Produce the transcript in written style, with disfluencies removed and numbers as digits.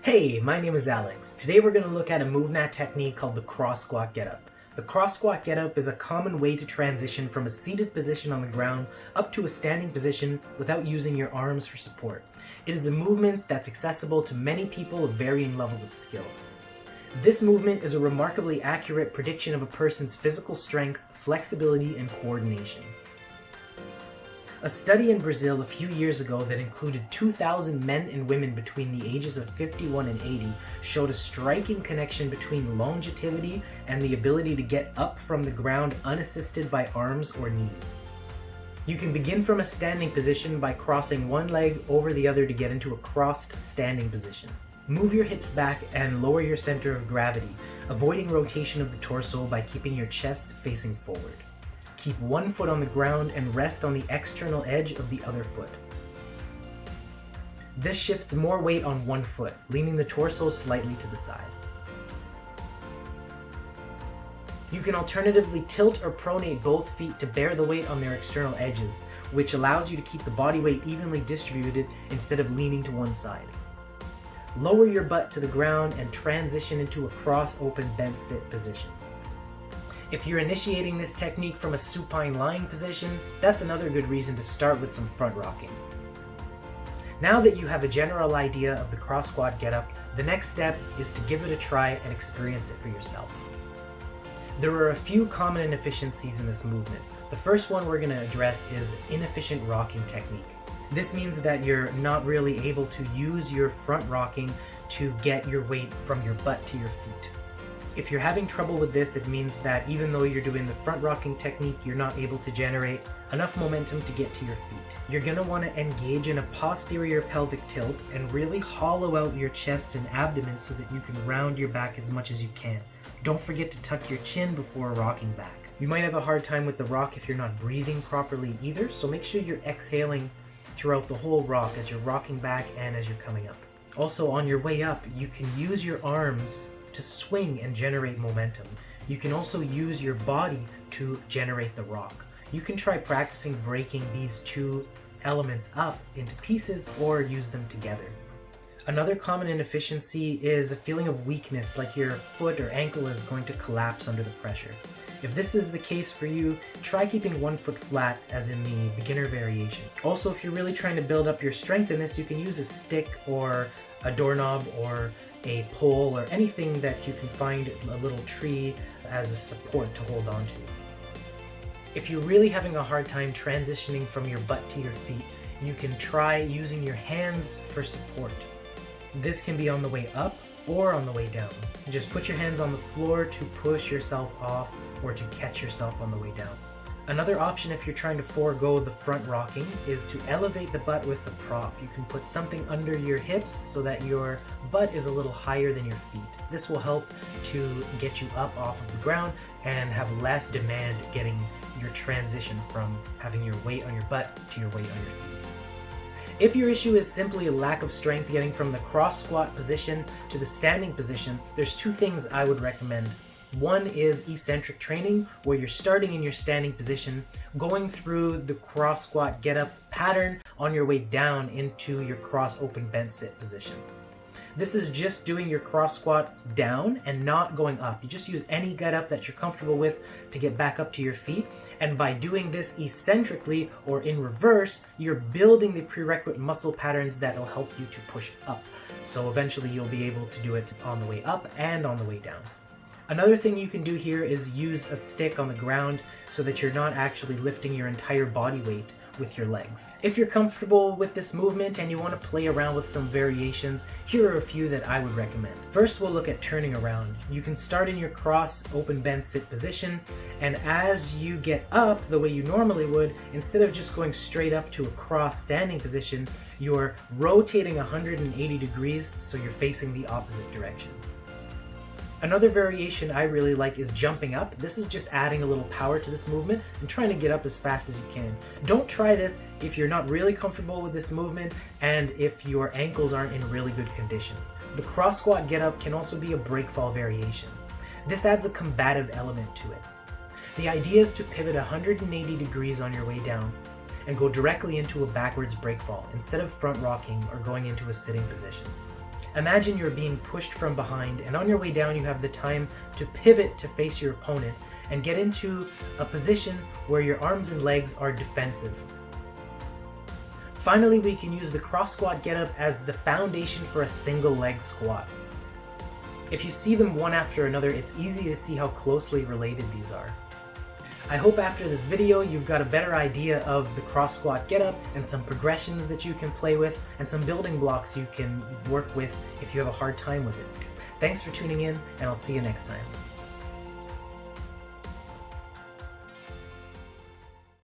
Hey, my name is Alex. Today we're going to look at a MovNat technique called the cross squat get-up. The cross squat get-up is a common way to transition from a seated position on the ground up to a standing position without using your arms for support. It is a movement that's accessible to many people of varying levels of skill. This movement is a remarkably accurate prediction of a person's physical strength, flexibility, and coordination. A study in Brazil a few years ago that included 2,000 men and women between the ages of 51 and 80 showed a striking connection between longevity and the ability to get up from the ground unassisted by arms or knees. You can begin from a standing position by crossing one leg over the other to get into a crossed standing position. Move your hips back and lower your center of gravity, avoiding rotation of the torso by keeping your chest facing forward. Keep one foot on the ground and rest on the external edge of the other foot. This shifts more weight on one foot, leaning the torso slightly to the side. You can alternatively tilt or pronate both feet to bear the weight on their external edges, which allows you to keep the body weight evenly distributed instead of leaning to one side. Lower your butt to the ground and transition into a cross-open bent sit position. If you're initiating this technique from a supine lying position, that's another good reason to start with some front rocking. Now that you have a general idea of the cross squat get-up, the next step is to give it a try and experience it for yourself. There are a few common inefficiencies in this movement. The first one we're going to address is inefficient rocking technique. This means that you're not really able to use your front rocking to get your weight from your butt to your feet. If you're having trouble with this, it means that even though you're doing the front rocking technique, you're not able to generate enough momentum to get to your feet. You're going to want to engage in a posterior pelvic tilt and really hollow out your chest and abdomen so that you can round your back as much as you can. Don't forget to tuck your chin before rocking back. You might have a hard time with the rock if you're not breathing properly either, so make sure you're exhaling throughout the whole rock as you're rocking back and as you're coming up. Also, on your way up, you can use your arms to swing and generate momentum. You can also use your body to generate the rock. You can try practicing breaking these two elements up into pieces or use them together. Another common inefficiency is a feeling of weakness, like your foot or ankle is going to collapse under the pressure. If this is the case for you, try keeping one foot flat as in the beginner variation. Also, if you're really trying to build up your strength in this, you can use a stick or a doorknob or a pole or anything that you can find, a little tree as a support to hold on to. If you're really having a hard time transitioning from your butt to your feet, you can try using your hands for support. This can be on the way up or on the way down. Just put your hands on the floor to push yourself off or to catch yourself on the way down. Another option if you're trying to forego the front rocking is to elevate the butt with a prop. You can put something under your hips so that your butt is a little higher than your feet. This will help to get you up off of the ground and have less demand getting your transition from having your weight on your butt to your weight on your feet. If your issue is simply a lack of strength getting from the cross squat position to the standing position, there's two things I would recommend. One is eccentric training, where you're starting in your standing position, going through the cross squat get up pattern on your way down into your cross open bent sit position. This is just doing your cross squat down and not going up. You just use any get up that you're comfortable with to get back up to your feet. And by doing this eccentrically or in reverse, you're building the prerequisite muscle patterns that will help you to push up. So eventually you'll be able to do it on the way up and on the way down. Another thing you can do here is use a stick on the ground so that you're not actually lifting your entire body weight with your legs. If you're comfortable with this movement and you want to play around with some variations, here are a few that I would recommend. First, we'll look at turning around. You can start in your cross open bent sit position, and as you get up the way you normally would, instead of just going straight up to a cross standing position, you're rotating 180 degrees so you're facing the opposite direction. Another variation I really like is jumping up. This is just adding a little power to this movement and trying to get up as fast as you can. Don't try this if you're not really comfortable with this movement and if your ankles aren't in really good condition. The cross squat get up can also be a breakfall variation. This adds a combative element to it. The idea is to pivot 180 degrees on your way down and go directly into a backwards breakfall instead of front rocking or going into a sitting position. Imagine you're being pushed from behind, and on your way down you have the time to pivot to face your opponent and get into a position where your arms and legs are defensive. Finally, we can use the cross squat getup as the foundation for a single leg squat. If you see them one after another, it's easy to see how closely related these are. I hope after this video you've got a better idea of the cross squat getup and some progressions that you can play with and some building blocks you can work with if you have a hard time with it. Thanks for tuning in, and I'll see you next time.